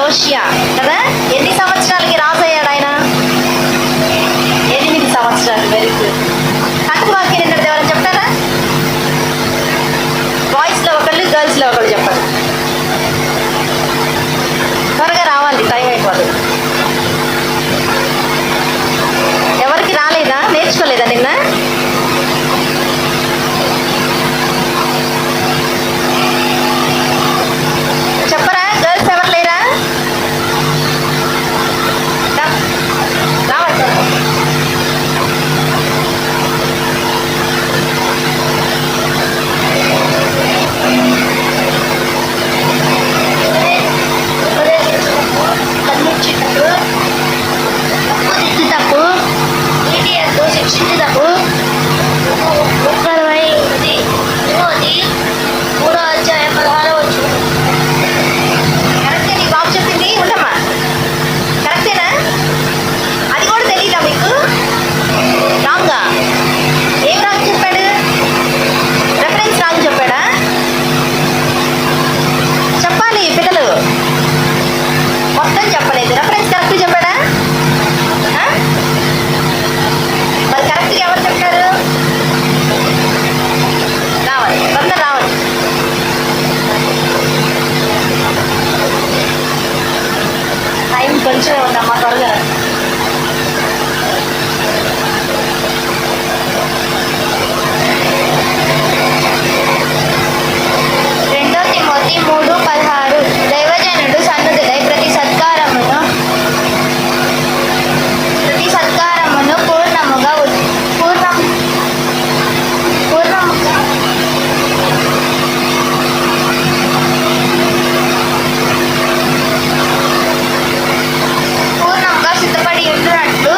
యోషియా కదా, ఎన్ని సంవత్సరాలకి రాజు అయ్యాడు ఆయన? 8 సంవత్సరాలు. Very good. కంటక వాక్యం నిన్నటి ఎవరైనా చెప్తారా? బాయ్స్లో ఒకళ్ళు, గర్ల్స్లో ఒకళ్ళు చెప్పండి. త్వరగా రావాలి, టైం అయిపోతుంది. ఎవరికి రాలేదా? నేర్చుకోలేదా నిన్న? చెప్పరా? గర్ల్స్ ఎవరు లేరా? రావాలి. కన్నిచ్చేటప్పుడు, తప్పు దిద్దుటప్పు, నీటి ఎంతో శిక్షించుటకు, 3వ అధ్యాయం 16వ వచనం. కరెక్టే నీ బాబు చెప్పింది. ఉండమ్మా, కరెక్టేనా? అది కూడా తెలీదా మీకు? రాంగా? ఏం రాంగ్ చెప్పాడు? రెఫరెన్స్ రాంగ్ చెప్పాడా? చెప్పాలి పిల్లలు, మొత్తం చెప్పలేదు. రెఫరెన్స్ కరెక్ట్ చెప్పాడా? మరి కరెక్ట్గా ఎవరు చెప్తారు? రావాలి, అందరు రావాలి. టైం కొంచెం ఉందమ్మా, త్వరగా. రెండో తిమోతి 3:16. దైవజనుడు సన్నుదులై ప్రతి సత్కారమును పూర్ణముగా సిద్ధపడి ఉంటున్నట్లు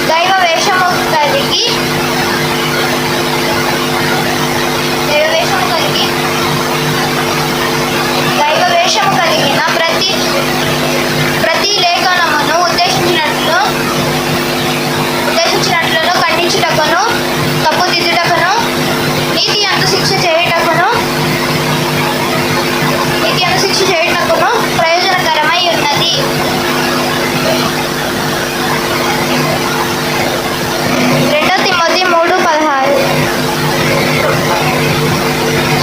దైవ వేషము కలిగిన ప్రతి లేఖనమును ఉద్దేశించినట్లను ఖండించుటకును, తప్పుదిద్దుటకును, నీతి అందు శిక్ష చేయుటకును ప్రయోజనకరమై ఉన్నది. రెండో తిమోతి 3:16.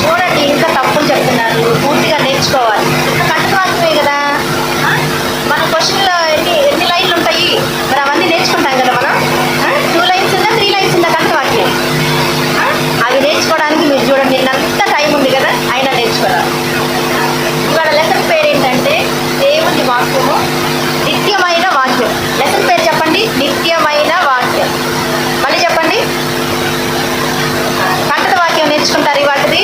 చూడండి, ఇంకా తప్పులు చెప్తున్నారు. పూర్తిగా నేర్చుకోవాలి. కంటకవాక్యమే కదా. మన క్వశ్చన్లో ఎన్ని లైన్లు ఉంటాయి? మరి అవన్నీ నేర్చుకుంటాం కదా మనం. 2 లైన్స్ ఉందా, 3 లైన్స్ ఉందా కంటకవాక్యం? అవి నేర్చుకోవడానికి మీరు చూడండి, నిన్నంత టైం ఉంది కదా, అయినా నేర్చుకోవాలి. ఇవాళ లెసన్ పేరు ఏంటంటే దేవుని వాక్యము, నిత్యమైన వాక్యం. లెసన్ పేరు చెప్పండి, నిత్యమైన వాక్యం. మళ్ళీ చెప్పండి. కంటక వాక్యం నేర్చుకుంటారు వాటిది.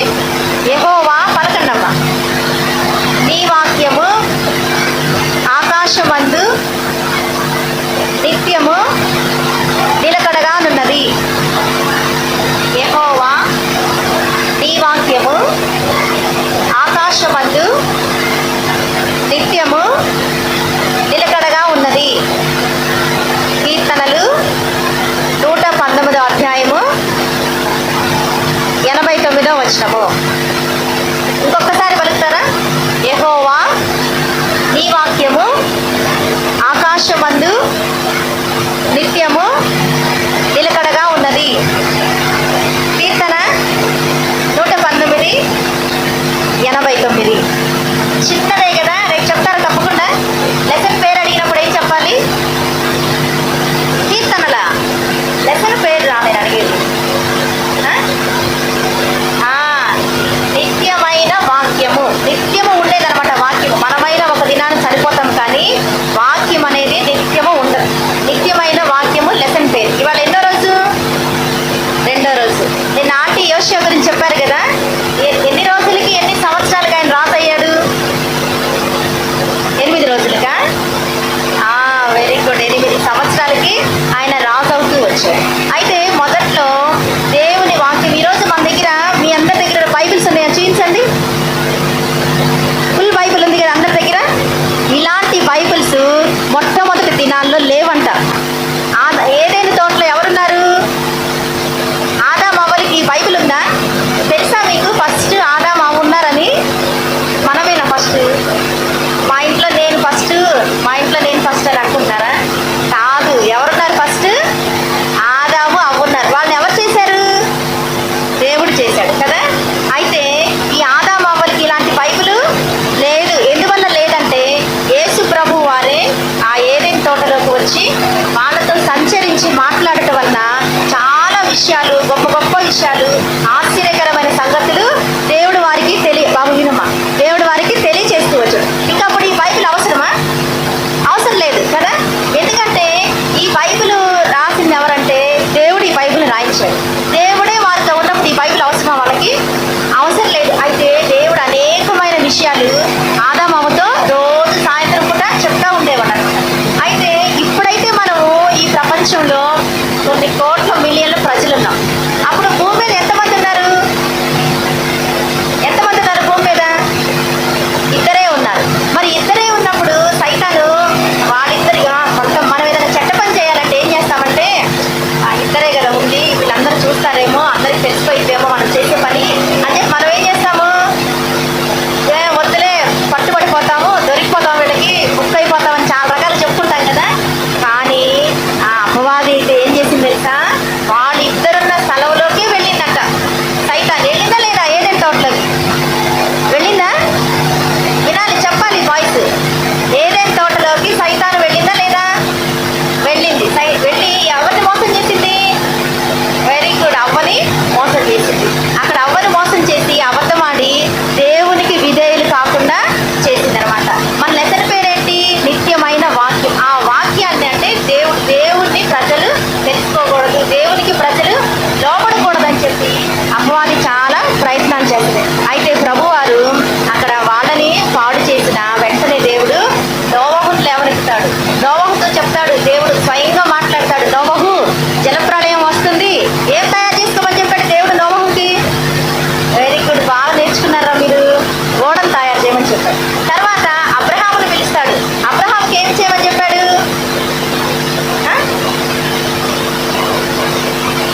యెహోవా పలకండమ్మా. నీ వాక్యము ఆకాశమందు నిత్యము నిలకడగానున్నది. యెహోవా నీ వాక్యము ఆకాశమందు నిత్యము నిలకడగా ఉన్నది. కీర్తనలు 119వ అధ్యాయము 89వ వచనము. ఇంకొకసారి పలుకుతారా? యెహోవా నీ వాక్యము ఆకాశమందు నిత్యము నిలకడగా ఉన్నది. కీర్తన 119, 89. చిన్నదే కదా, రేపు చెప్తారు తప్పకుండా. లెసన్ పేరు అడిగినప్పుడు ఏం చెప్పాలి? కీర్తనల లెసన్ పేరు రా నేను అడిగేది. నిత్యమైన వాక్యము, నిత్యము ఉండేదన్నమాట వాక్యము. మనమైన ఒక దినాన్ని సరిపోతాం, కానీ వాక్యం అనేది నిత్యము ఉండదు. నిత్యమైన వాక్యము లెసన్ పేరు. ఇవాళ ఎన్నో రోజు? 2వ రోజు. నిన్న ఆంటీ యోషియా గురించి చెప్పారు కదా. ఎన్ని రోజులకి, ఎన్ని సంవత్సరాలకి ఆయన రాజు అయ్యాడు? 8 రోజులుగా. Very good. 8 సంవత్సరాలకి ఆయన రాజు అవుతూ వచ్చాడు. అయితే మొదట్లో దేవుని వాక్యం, ఈరోజు మన దగ్గర, మీ అందరి దగ్గర బైబిల్స్ ఉన్నాయా? చూపించండి. ఫుల్ బైబిల్ ఉంది కదా అందరి దగ్గర. ఇలాంటి బైబిల్స్ మొట్టమొదటి దినాల్లో లేవంట. విషయాలు, ఆశ్చర్యకరమైన సంగతులు దేవుడు వారికి బాబు వినమ్మా, దేవుడు వారికి తెలియచేస్తూ వచ్చాడు. ఇంకా అప్పుడు ఈ బైబిల్ అవసరమా? అవసరం లేదు కదా. ఎందుకంటే ఈ బైబిల్ రాసింది ఎవరంటే దేవుడు ఈ బైబిల్ రాయించాడు. దేవుడే వారితో ఉన్నప్పుడు ఈ బైబిల్ అవసరమా? వాళ్ళకి అవసరం లేదు. అయితే దేవుడు అనేకమైన విషయాలు ఆదామమ్మతో రోజు సాయంత్రం పూట చెప్తా ఉండేవాడు అనమాట. అయితే ఇప్పుడైతే మనము ఈ ప్రపంచంలో కొన్ని కోట్ల మిలియన్ల ప్రజలు ఉన్నాం. అప్పుడు భూమి మీద ఎంతమంది ఉన్నారు? ఎంతమంది ఉన్నారు భూమి మీద? ఇద్దరే ఉన్నారు. మరి ఇద్దరే ఉన్నప్పుడు సైతాను వాళ్ళిద్దరిగా కొంత మనం ఏదైనా చెడ్డ పని చేయాలంటే ఏం చేస్తామంటే ఇద్దరే కదా ఉంది, వీళ్ళందరూ చూస్తారేమో, అందరికి తెలిసిపోయిద్దేమో మనం చేసే పని అంటే మనం ఏం చేస్తాము? వద్దులే, పట్టుబడిపోతాము, దొరికిపోతాము, వీళ్ళకి బుక్ అయిపోతామని చాలా రకాలు చెప్పుకుంటాం కదా. కానీ ఆ అపవాది అయితే ఏం చేసింది తెలుసా? వాళ్ళిద్దరున్న స్థలంలోకి వెళ్ళిందంట. సైతాన్ వెళ్ళిందా లేదా? ఏదైనా తోటలోకి వెళ్ళిందా? వినాలి, చెప్పాలి వాయిస్. ఏదైనా తోటలోకి సైతాన్ వెళ్ళిందా లేదా? వెళ్ళింది. వెళ్ళి ఎవరిని మోసం చేసింది? వెరీ గుడ్, అవ్వని మోసం చేసింది. అక్కడ అవ్వని మోసం చేసి అబద్ధమాడి దేవునికి విధేయులు కాకుండా చేసింది అనమాట. మన లెసన్ పేరేంటి? నిత్యమైన వాక్యం. ఆ వాక్యాన్ని అంటే దేవుడిని ప్రజలు తెలుసుకోకూడదు, దేవునికి ప్రజలు లోపడకూడదని చెప్పి అపవాది చాలా ప్రయత్నాలు చేస్తుంది. అయితే ప్రభువారు అక్కడ వాళ్ళని పాడు చేసిన వెంటనే దేవుడు నోవహును లేవనెత్తాడు. నోవహుతో చెప్తాడు, దేవుడు స్వయంగా మాట్లాడతాడు. నోవహు, జలప్రళయం వస్తుంది, ఏం తయారు చేసుకోమని చెప్పాడు దేవుడు నోవహుకి? వెరీ గుడ్, బాగా నేర్చుకున్నారా మీరు? ఓడను తయారు చేయమని చెప్పాడు. తర్వాత అబ్రహామును పిలుస్తాడు. అబ్రహాంకి ఏం చేయమని చెప్పాడు?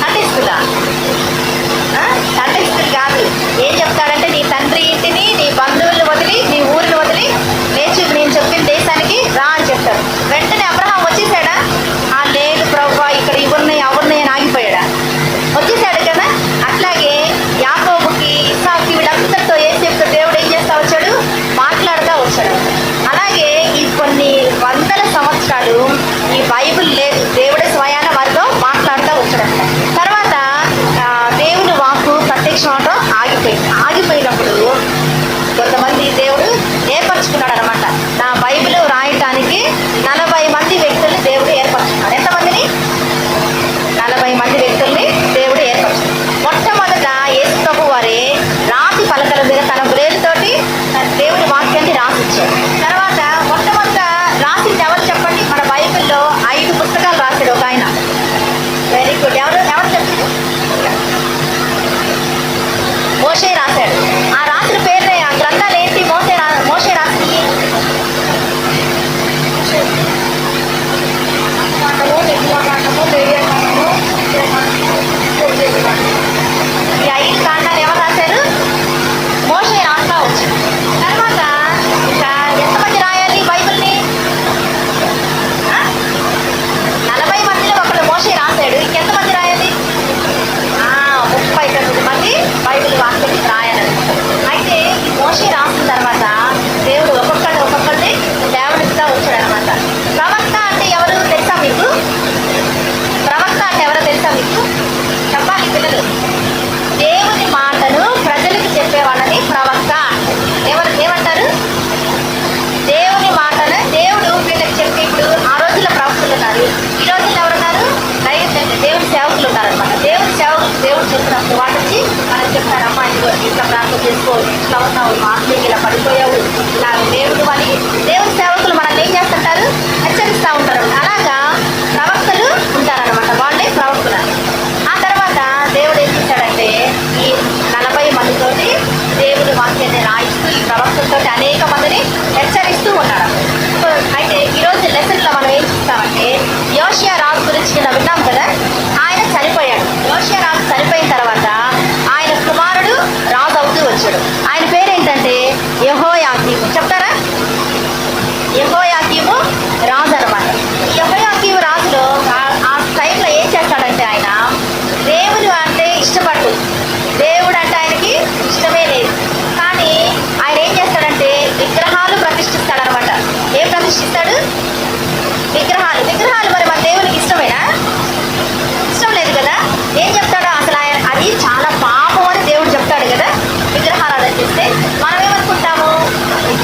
తండ్రిస్తుందా? తండ్రిస్తుంది కాదు. ఏం చెప్తాడంటే నీ తండ్రి ఇంటిని, నీ బంధువులను వదిలి, నీ ఊరిని వదిలి లేచి నేను చెప్పిన దేశానికి రా అని చెప్తాడు. వెంటనే అబ్రహాం వచ్చేసాడా? లేదు ప్రభువా, ఇక్కడ ఇవన్నాయి అవున్నాయి అని ఆగిపోయాడా? వచ్చేసాడు కదా. అట్లాగే యాకోబుకి, ఇస్సాకుకి, వీళ్ళందరితో యేసేపుతో దేవుడు ఏం చేస్తా వచ్చాడు? మాట్లాడుతూ వచ్చాడు. అలాగే ఈ కొన్ని వందల సంవత్సరాలు ఈ బైబిల్ లేదు, దేవుడే స్వయాన వారితో మాట్లాడుతూ వచ్చాడంట. తర్వాత దేవుని వాక్కు ప్రత్యక్షం అవడం ఆగిపోయినప్పుడు కొంతమంది దేవుడు ఏర్పరచుకున్నాడు అనమాట. నా బైబిల్ రాయటానికి 40 మంది వ్యక్తుల్ని దేవుడు ఏర్పరచుకున్నాడు. ఎంతమందిని? 40 మంది వ్యక్తుల్ని దేవుడు ఏర్పరచుకున్నాడు. మొట్టమొదట యేసు ప్రభు వారే రాతి పలకల మీద తన బ్రేలుతోటి దేవుని వాక్యాన్ని రాసిచ్చాడు. తర్వాత మొట్టమొదట రాసింది ఎవరు చెప్పండి? మన బైబిల్లో 5 పుస్తకాలు రాశాడు ఒక ఆయన. వెరీ గుడ్, ఎవరు చెప్పింది? మోషే రాశాడు. ఆ రాసిన పేరునే, ఆ గ్రంథాలు ఏంటి? మోషే రాసి ఈ 5 కాండాలు ఎవరు రాశారు? మోషే రాస్తా వచ్చింది. తర్వాత ఎంతమంది రాయాలి బైబిల్ని? 40 మందిలో ఒకళ్ళు మోషే రాశాడు. ఇంకెంతమంది రాయాలి? 39 మంది బైబిల్ వాక్యం రాయాలి. అయితే ఈ మోషే రాసిన తర్వాత దేవుడు ఒక్కొక్కరిని దేవుడిస్తా వచ్చాడు అనమాట. ప్రవక్త అంటే ఎవరు తెలుసా మీకు? ప్రవక్త అంటే ఎవరో తెలుసా మీకు? చెప్పాలి పిల్లలు. దేవుని మాటను ప్రజలకు చెప్పేవాళ్ళని ప్రవక్త. ఏమంటారు? దేవుని మాటను దేవుడు వీళ్ళకి చెప్పి, ఇప్పుడు ఆ రోజుల్లో ప్రవక్తలు ఉన్నారు, ఈ రోజుల్లో ఎవరున్నారు? దేవుని సేవకులు ఉన్నారనమాట. దేవుని సేవకులు దేవుడు చెప్పినప్పుడు వాళ్ళు వచ్చి మనకు చెప్తారు, అమ్మా ఇట్లా ప్రార్థన చేసుకో, ఇట్లా ఉన్నావు, మాటలు ఇలా పడిపోయావు, ఇలా దేవుడు అని దేవుని సేవకులు మనల్ని ఏం చేస్తుంటారు? హెచ్చరిస్తూ ఉంటారు. అలాగా ప్రవక్తలు ఉంటారనమాట, వాళ్ళే ప్రవక్తలు. ఆ తర్వాత దేవుడు ఏం చేశాడంటే ఈ 40 మందితోటి దేవుని వాక్యాన్ని రాయిస్తూ ఈ ప్రవక్తలతో అనేక మందిని హెచ్చరిస్తూ ఉన్నాడు. అయితే ఈరోజు లెసన్లో మనం ఏం చూస్తామంటే యోషియా రాజు గురించి విన్నాం కదా. ఆయన చనిపోయాడు. యోషియా రాజు చనిపోయిన తర్వాత ఆయన కుమారుడు రాజు అవుతూ వచ్చాడు. ఆయన పేరేంటంటే యెహోయాకీము. చెప్తారా? యెహోయాకీము రాజు అనమాట. యెహోయాకీము రాజులో ఆ టైంలో ఏం చేస్తాడంటే ఆయన దేవుడు అంటే ఇష్టపడు, దేవుడు అంటే ఆయనకి ఇష్టమే లేదు. కానీ ఆయన ఏం చేస్తాడంటే విగ్రహాలు ప్రతిష్ఠిస్తాడనమాట. ఏం ప్రతిష్ఠిస్తాడు? విగ్రహాలు. మరి మన దేవునికి ఇష్టమేనా? ఇష్టం లేదు కదా. ఏం చెప్తాడో అసలు ఆయన అది చాలా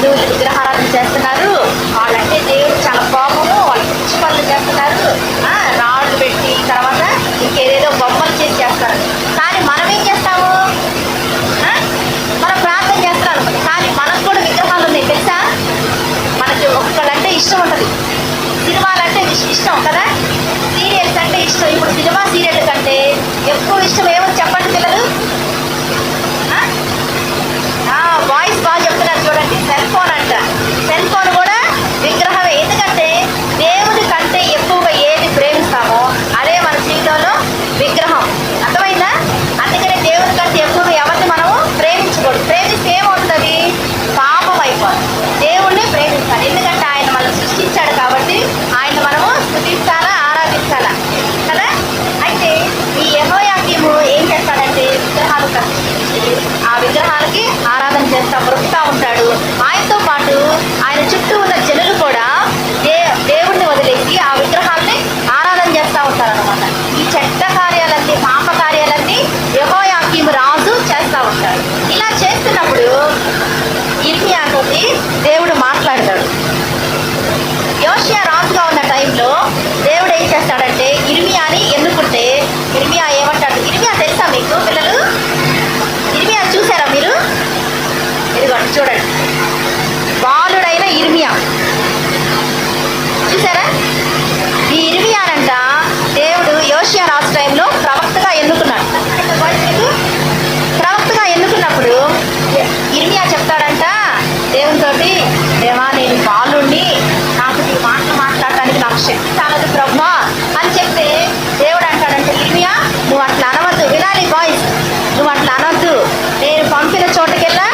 వీళ్ళు విగ్రహారాధన చేస్తున్నారు, వాళ్ళంటే దేవుడు చాలా కోపము, వాళ్ళు పిచ్చి పనులు చేస్తున్నారు, రాళ్ళు పెట్టి తర్వాత ఇంకేదేదో బొమ్మలు చేసి చేస్తారు. కానీ మనం ఏం చేస్తాము? మనం ప్రార్థన చేస్తాం అనుకుంటాం, కానీ మనకు కూడా విగ్రహాలు ఉన్నాయి తెలుసా? మనకి ఒక్కళ్ళంటే ఇష్టం ఉంటుంది, సినిమాలంటే ఇష్టం కదా, సీరియల్స్ అంటే ఇష్టం. ఇప్పుడు సినిమా సీరియల్ కంటే ఎక్కువ ఇష్టం ఏమో చెప్పండి పిల్లలు? వాయిస్ బాగా చెప్తున్నారు చూడండి. సెల్ ఫోన్ అంట, సెల్ ఫోన్ కూడా విగ్రహమే. ఎందుకంటే దేవుడి కంటే ఎక్కువగా ఏది ప్రేమిస్తామో అదే మన జీవితంలో విగ్రహం. అర్థమైందా? అందుకనే దేవుడి కంటే ఎక్కువగా ఎవరిని మనము ప్రేమించకూడదు. ప్రేమిస్తే ఏమవుతుంది? పాపం అయిపోతుంది. దేవుణ్ణి ప్రేమించాలి, ఎందుకంటే ఆయన మనం సృష్టించాడు కాబట్టి ఆయన మనము స్తుతించాలా, ఆరాధించాలా కదా. అయితే ఈ యెహోయాకీము ఏం చేస్తాడంటే విగ్రహాలు ప్రతిష్ఠించి ఆ విగ్రహాలకి ఆరాధన చేస్తా బ్రతుకుతా ఉంటాడు. ఆయనతో పాటు ఆయన చుట్టూ ఉన్న జనులు కూడా దేవుణ్ణి వదిలేసి ఆ విగ్రహాలని ఆరాధన చేస్తూ ఉంటారనమాట. ఈ చెడ్డ కార్యాలన్నీ, పాప కార్యాలన్నీ యెహోయాకీము రాజు చేస్తూ ఉంటాడు. ఇలా చేస్తున్నప్పుడు యిర్మీయాతోటి దేవుడు మాట్లాడతాడు. యోషియా రాజుగా ఉన్న టైంలో దేవుడు ఏం చేస్తాడంటే యిర్మీయాని ఎన్నుకుంటే యిర్మీయా ఏమంటాడు? యిర్మీయా తెలుసా మీకు పిల్లలు? యిర్మీయా చూసారా మీరు? ఇదిగోండి చూడండి, బాలుడైన యిర్మీయా చూసారా? ఈ యిర్మీయానంట దేవుడు యోషియా రాజు టైంలో ప్రవక్తగా ఎన్నుకున్నాడు. ప్రవక్తగా ఎన్నుకున్నప్పుడు యిర్మీయా చెప్తాడంట దేవునితోటి, దేవా నేను బాలుణ్ణి, నాకు నీ మాటలు మాట్లాడటానికి నాకు శక్తి చాలదు బ్రహ్మా అని చెప్తే దేవుడు అంటాడంటే యిర్మీయా నువ్వు అట్లా అనవద్దు, వినాలి బాయ్స్, నువ్వు అట్లా అనవద్దు, నేను పంపిన చోటుకెళ్ళా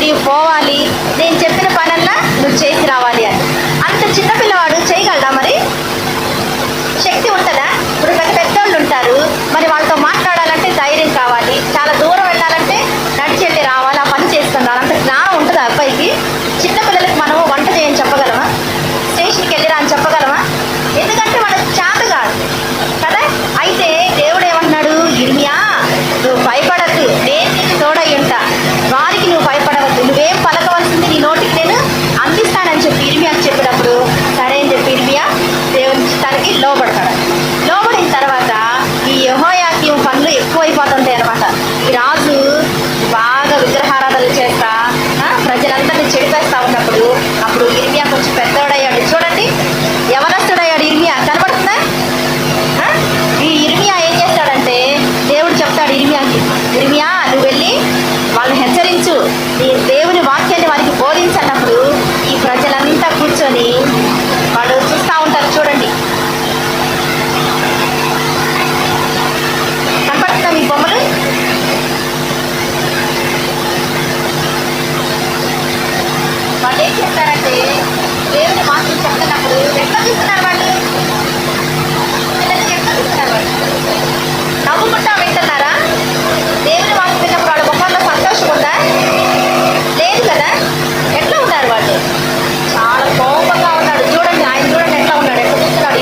నీవు పోవాలి, నేను చెప్పిన పనల్లా నువ్వు చేసి రావాలి అని. అంత చిన్నపిల్లవాడు చేయగలడా? మరి శక్తి ఉంటుందా? ఇప్పుడు పెద్దోళ్ళు ఉంటారు, మరి వాళ్ళతో మాట్లాడాలంటే ధైర్యం కావాలి, చాలా దూరం వెళ్ళాలంటే నడిచి వెళ్ళి రావాలి, ఆ పని చేసుకుని రావాలి, అంత జ్ఞానం ఉంటుందా అబ్బాయికి? చిన్నపిల్లలకి మనము వంట చేయని చెప్పగలమా? స్టేషన్కి వెళ్ళిరా అని చెప్పగలమా? ఎందుకంటే వాళ్ళకి చేత కాదు కదా. అయితే దేవుడు ఏమంటున్నాడు? యిర్మీయా నువ్వు భయపడద్దు, నేను నీకు తోడై ఉంటా, వారికి నువ్వు భయపడవద్దు, నువ్వేం పలకవలసింది నీ నోటికి నేను అందిస్తానని చెప్పి యిర్మీయాకి చెప్పినప్పుడు సరే అని చెప్పి యిర్మీయా దేవుని చిత్తానికి లోబడతాడు. లోబడిన తర్వాత ఈ యెహోయాకీము పనులు ఎక్కువైపోతుంటాయి అనమాట. ఈ రాజు బాగా విగ్రహారాధనలు చేస్తా ప్రజలందరినీ చెడిపేస్తా ఉన్నప్పుడు అప్పుడు యిర్మీయా కొంచెం పెద్దోడయ్యాడు. చూడండి, యవనస్తుడయ్యాడు యిర్మీయా, కనబడుతుందా? ఈ యిర్మీయా ఏం చేస్తాడంటే దేవుడు చెప్తాడు యిర్మీయాకి, యిర్మీయా నువ్వు వెళ్ళి వాళ్ళని హెచ్చరించు, నీ దేవుని వాక్యాన్ని వారికి బోధించన్నప్పుడు ఈ ప్రజలంతా కూర్చొని వాళ్ళు చూస్తూ ఉంటారు. చూడండి, కనపడుతుందా మీ బొమ్మలు? వాళ్ళు ఏం చేస్తారంటే దేవుని వాక్యం చెప్తున్నప్పుడు ఎట్లా చూస్తున్నారు? వాళ్ళు పిల్లలకి ఎట్లా చూస్తున్నారు? వాళ్ళు నవ్వుకుంటా వింటున్నారా? దేవుని వాక్యం విన్నప్పుడు వాళ్ళ ముఖంలో సంతోషం ఉందా? లేదు కదా. ఎట్లా ఉన్నారు వాళ్ళు? చాలా కోపంగా ఉన్నాడు. చూడండి, ఆయన చూడండి ఎట్లా ఉన్నాడు, ఎట్లా చూస్తున్నాడు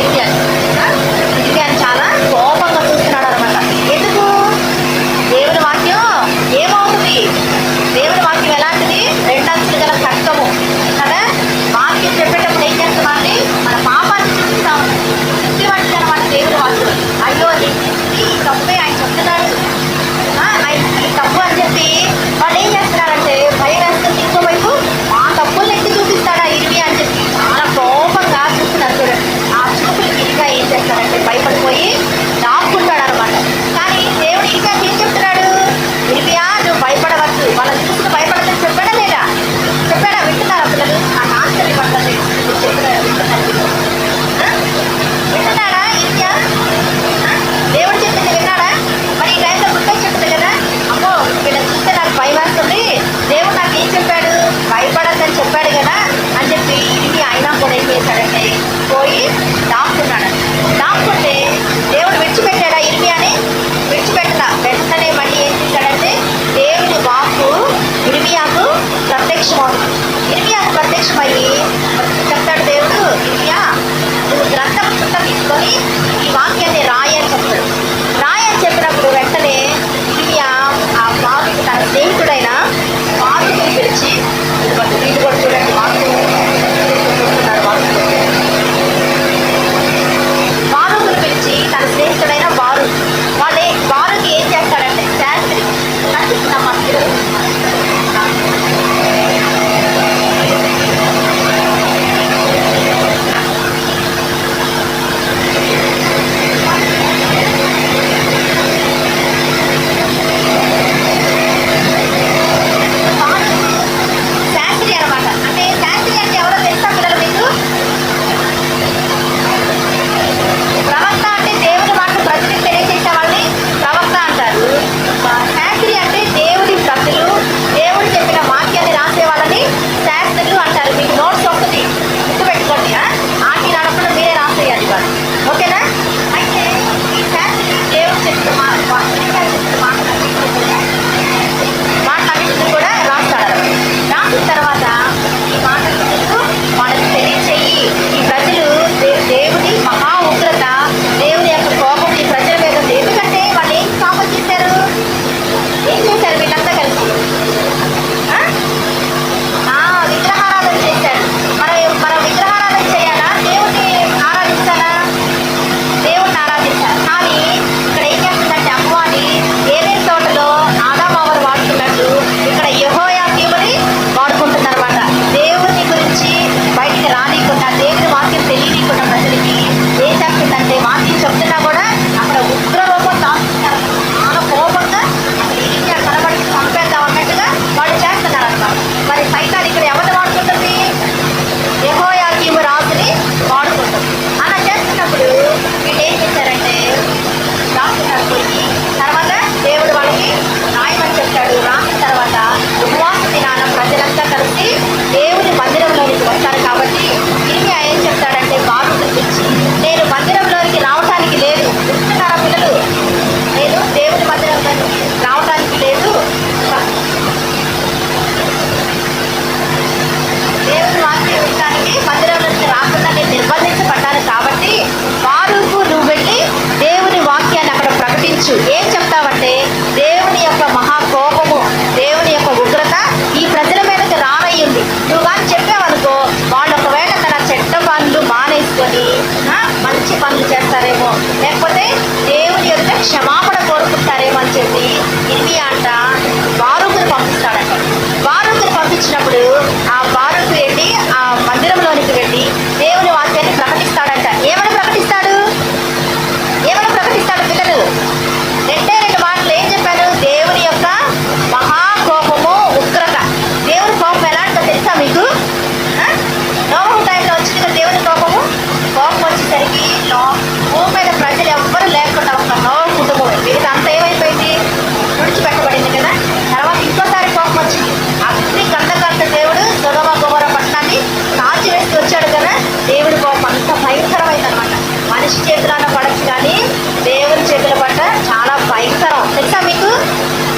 యిర్మీయాని చాలా కోపంగా చూస్తున్నాడు అనమాట. ఎందుకు? దేవుని వాక్యం ఏమవుతుంది? దేవుని వాక్యం ఎలాంటిది? రెండంచులు గల ఖడ్గము కదా. వాక్యం చెప్పేటప్పుడు ఏం చేస్తామండి? మన పాపాన్ని చూపిస్తా ఉంది, శుద్ధివంటి అనమాట దేవుని వాక్యం. అయ్యో ఈ తప్పే ఆయన చెప్తున్నాడు, ఈ తప్పు అని చెప్పి వాళ్ళు ఏం చేస్తున్నారంటే భయం వేస్తుంది. ఇంకోవైపు ఆ తప్పులు ఎత్తి చూపిస్తాడా యిర్మీయా అని చెప్పి చాలా కోపంగా చూస్తున్నారు. చూడండి, ఆ చూపులకి ఇంకా ఏం చేస్తాడంటే భయపడిపోయి దాక్కుంటాడు అనమాట. కానీ దేవుడు ఇంకా ఏం చెప్తున్నాడు? యిర్మీయా నువ్వు భయపడవద్దు, వాళ్ళని చూసి భయపడదని చెప్పాడా లేదా? చెప్పాడా? వింటున్నారా పిల్లలు? నాకు ఆశ్చర్యపడుతుంది వింటున్నాడా యిర్మీయా? దేవుడు చెప్పింది విన్నాడా? మరి ఈ టైంలో గుర్తొచ్చింది కదా, అమ్మో వీళ్ళని చూస్తే నాకు భయం వేస్తుంది, దేవుడు నాకు ఏం చెప్పాడు? భయపడద్దని చెప్పాడు కదా అని చెప్పి యిర్మీయా అయినా కూడా ఏం చేశాడంటే పోయి దాక్కున్నాడు. దాక్కుంటే దేవుడు విడిచిపెట్టాడా యిర్మీయాని? విడిచిపెట్టడా. వెంటనే మళ్ళీ ఏం చేశాడంటే దేవుని వాక్కు యిర్మీయాకు ప్రత్యక్షమవుతుంది. యిర్మీయాకు ప్రత్యక్షమయ్యి చెప్తాడు దేవుడు, యిర్మీయా నువ్వు గ్రంథం చుట్ట తీసుకొని ఈ వాక్యాన్ని రాయని చెప్తాడు. రాయని చెప్పినప్పుడు వెంటనే యిర్మీయా ఆ బాలుడు తన స్నేహితుడైన బాలుడిని పిలిచి, వీళ్ళు కూడా చూడండి కాబట్టి ఇర్మియా ఏం చెప్తాడంటే బారూకుని పిలిచి, నేను మందిరంలోకి రావటానికి లేదు, వింటున్నారా పిల్లలు? నేను దేవుని మందిరంలోకి రావటానికి లేదు, దేవుని వాక్యం వినడానికి మందిరంలోకి రాకుండా నేను నిర్బంధించబడ్డాను. కాబట్టి బారూకు, నువ్వు వెళ్ళి దేవుని వాక్యాన్ని అక్కడ ప్రకటించు. ఏం చెప్తావంటే, దేవుని యొక్క మహాకోపము, దేవుని యొక్క ఉగ్రత ఈ ప్రజల మీదకి రానయ్యింది. నువ్వు కానీ చెప్పావనుకో, వాళ్ళు ఒకవేళ తన చెడ్డ పనులు మానేసుకొని మంచి పనులు చేస్తారేమో, లేకపోతే దేవుని యొక్క క్షమాపణ కోరుకుంటారేమో అని చెప్పి ఇర్మియా అంట బారూకుని పంపిస్తాడంట. బారూకుని పంపించినప్పుడు ఆ బారూకు వెళ్ళి ఆ మందిరంలోనికి వెళ్ళి దేవుని వాక్యాన్ని ప్రకటిస్తాడంట. ఏమని ప్రకటిస్తాడు? ఏమని ప్రకటిస్తాడు పిల్లలు? రెండు మాటలు ఏం చెప్పాడు? దేవుని యొక్క మహాకోపము, ఉగ్రత. దేవుని కోపం ఎలాంటిదో తెలుసా మీకు? నోవహు టైంలో వచ్చింది కదా దేవుని కోపము. కోపం వచ్చేసరికి భూమి మీద ప్రజలు ఎవ్వరు లేకుండా ఒక నోవహు కుటుంబం మిగతా అంతా ఏమైపోయింది? విడిచిపెట్టబడింది కదా. తర్వాత ఇంకోసారి కోపం వచ్చింది. అగ్ని గంధకాంత దేవుడు సొదొమ గొమొర్రా పట్టణాన్ని కాల్చివేసి వచ్చాడు కదా. దేవుడి కోపం అంత భయంకరమైంది అనమాట. మనిషి చేతులన్న పడచ్చు కానీ దేవుని చేతుల పట్ల చాలా భయంకరం. తెలుసా మీకు?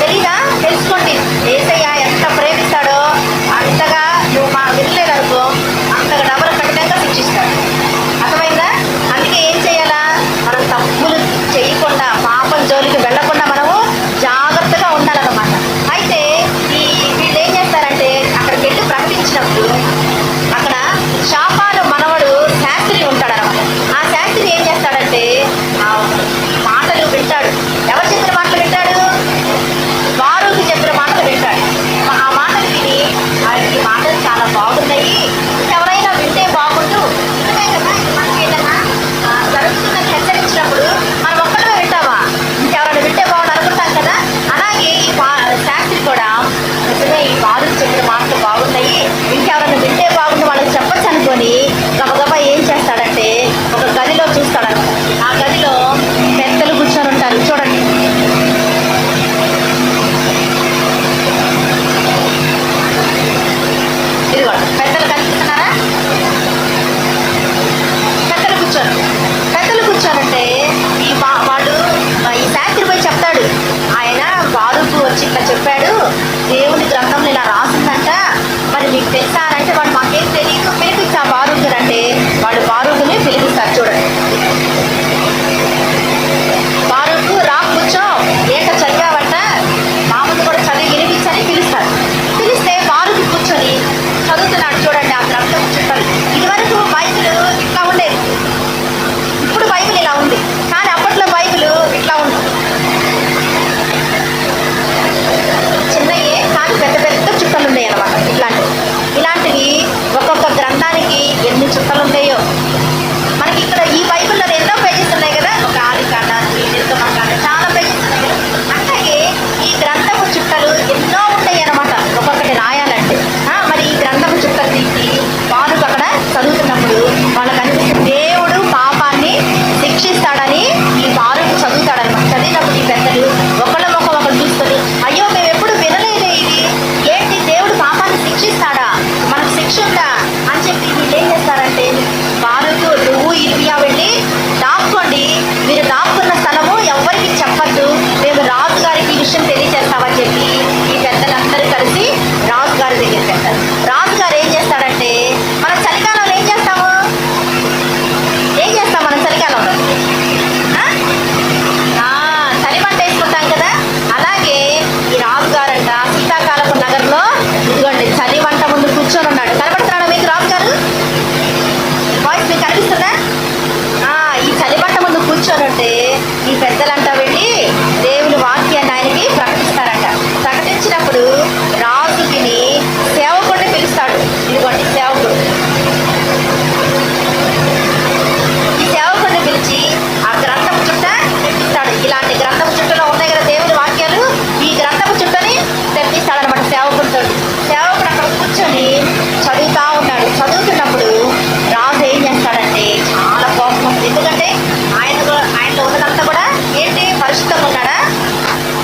తెలీదా? తెలుసుకోండి. యేసయ్య ఎంత ప్రేమిస్తాడో అంతగా నువ్వు వినలేదనుకో, అంతగా డబల్ కఠినంగా శిక్షిస్తాడు. అర్థమైందా? అందుకే ఏం చేయాలా? మనం తప్పులు చేయకుండా, పాపం జోలికి వెళ్లకుండా మనము జాగ్రత్తగా ఉండాలన్నమాట. అయితే వీళ్ళు ఏం చేస్తారంటే, అక్కడికి వెళ్ళి ప్రకటించినప్పుడు అక్కడ షాపాను మనవడు శాస్త్రి ఉంటాడనమాట. ఆ శాస్త్రి ఏం చేస్తాడంటే ఆ మాటలు వింటాడు. ఎవరు చెప్పిన మాటలు వింటాడు? బారూకు చెప్పిన మాటలు వింటాడు. ఆ మాటలు విని ఈ మాటలు చాలా బాగున్నాయి, ఎవరైనా వింటే బాగుండు. నిజమే కదా, మనకి ఏదైనా జరుగుతుందని హెచ్చరించినప్పుడు మనం ఒక్కడే వింటామా? ఇంకెవరైనా వింటే బాగుండు అనుకుంటాం కదా. అలాగే ఈ శాస్త్రి కూడా నిజమే, ఈ బారూకు చెప్పిన మాటలు బాగున్నాయి, ఇంకెవరైనా వింటే బాగుండు వాళ్ళకి చెప్పచ్చు అనుకొని గబగబా ఏం చేస్తాడంటే ఒక గదిలో చూస్తాడనమాట. ఆ గదిలో పెద్దలు కూర్చొని ఉంటారు. చూడండి, ఇదిగోండి పెద్దలు కనిపిస్తున్నారా? పెద్దలు కూర్చోనంటే వాడు ఈ శాస్త్రి పోయి చెప్తాడు. ఆయన బారూకు వచ్చి ఇట్లా చెప్పాడు, దేవుని గ్రంథంలో ఇలా రాసిందంట, మరి మీకు తెలుసా అని అంటే వాడు మాకేం తెలియదు, పిలిపిస్తా బారూకుని అంటే వాడు బారూకుని పిలిపిస్తారు. చూడండి, బారూకు రా కూర్చో, ఏంటో చదివావంట, మామూలు కూడా చదివి వినిపించని పిలుస్తారు. పిలిస్తే బారూకు కూర్చొని చదువుతున్నాడు. చూడండి ఆ గ్రంథం చుట్టాలు. ఇదివరకు బైబిల్ ఇట్లా ఉండేది, ఇప్పుడు బైబిల్ ఇలా ఉంది. కానీ అప్పట్లో బైబిల్ ఇట్లా ఉంది, చిన్నయే కానీ పెద్ద పెద్ద చుట్టలు ఉన్నాయి అనమాట. ఇలాంటివి ఒక్కొక్క గ్రంథానికి ఎన్ని చుట్టలు ఉంటాయో. మనకి ఇక్కడ ఈ బైబిల్లో ఎన్నో పేజెస్ ఉన్నాయి కదా, ఒక ఆదికాండ, నిర్గమకాండ, చాలా పేజెస్ ఉన్నాయి కదా. అట్లాగే ఈ గ్రంథపు చుట్టలు ఎన్నో ఉంటాయి అనమాట ఒక్కొక్కటి రాయాలంటే. మరి ఈ గ్రంథపు చుట్టలు తీసి బారూకు అక్కడ చదువుతున్నప్పుడు వాళ్ళకి అనిపిస్తుంది దేవుడు పాపాన్ని శిక్షిస్తాడని ఈ బారూకు చదువుతాడనమాట. చదివినప్పుడు ఈ పెద్దలు ఒకళ్ళ ముఖం ఒకరు చూసుకొని, అయ్యో మేము ఎప్పుడు వినలేదే ఇది, ఏంటి దేవుడు పాపాన్ని శిక్షిస్తాడా, మనకు శిక్ష ఉందా అని చెప్పి వీళ్ళు ఏం చేస్తారంటే, బారూకు నువ్వు ఇర్మియా వెళ్ళి దాక్కోండి, మీరు దాక్కున్న స్థలము ఎవరికి చెప్పద్దు, మేము రాజుగారికి ఈ విషయం తెలియజేస్తామని చెప్పి ఈ పెద్దలందరూ కలిసి రాజుగారి దగ్గరికి వెళ్తారు. రాజుగారు ఏం చేస్తాడంటే, మనం చలికాలంలో ఏం చేస్తాం? మనం చలికాలంలో చలిమంట వేసుకుంటాం కదా. అలాగే ఈ రాజుగారంట శీతాకాలపు నగరంలో ఇదిగోండి చలిమంట ముందు కూర్చొని ఉన్నాడు. కనబడుతున్నాడా మీకు రాజుగారు? వాయిస్ మీకు కనిపిస్తుందా? ఈ చలిమంట ముందు కూర్చొని ఉంటే ఈ పెద్దలంతా వెళ్ళి దేవుని వాక్యాన్ని ఆయనకి ప్రకటిస్తారంట. ప్రకటించినప్పుడు రాజుకి సేవకుడిని పిలుస్తాడు. ఇదిగోండి సేవకుడు. ఈ సేవకుడిని పిలిచి ఆ గ్రంథపు చుట్ట తెప్పిస్తాడు. ఇలాంటి గ్రంథపు చుట్టలో ఉన్నాయి కదా దేవుని వాక్యాలు, ఈ గ్రంథపు చుట్టని తెప్పిస్తాడనమాట సేవకుడితో. సేవకుడు అక్కడ కూర్చొని చదువుతా ఉన్నాడు. చదువుతున్నప్పుడు రాజు ఏం చేస్తాడంటే చాలా కోపం వస్తుంది. ఎందుకంటే ఆయనలో ఉన్నదంతా కూడా ఏంటి, పరిశుద్ధంగా ఉన్నాడా?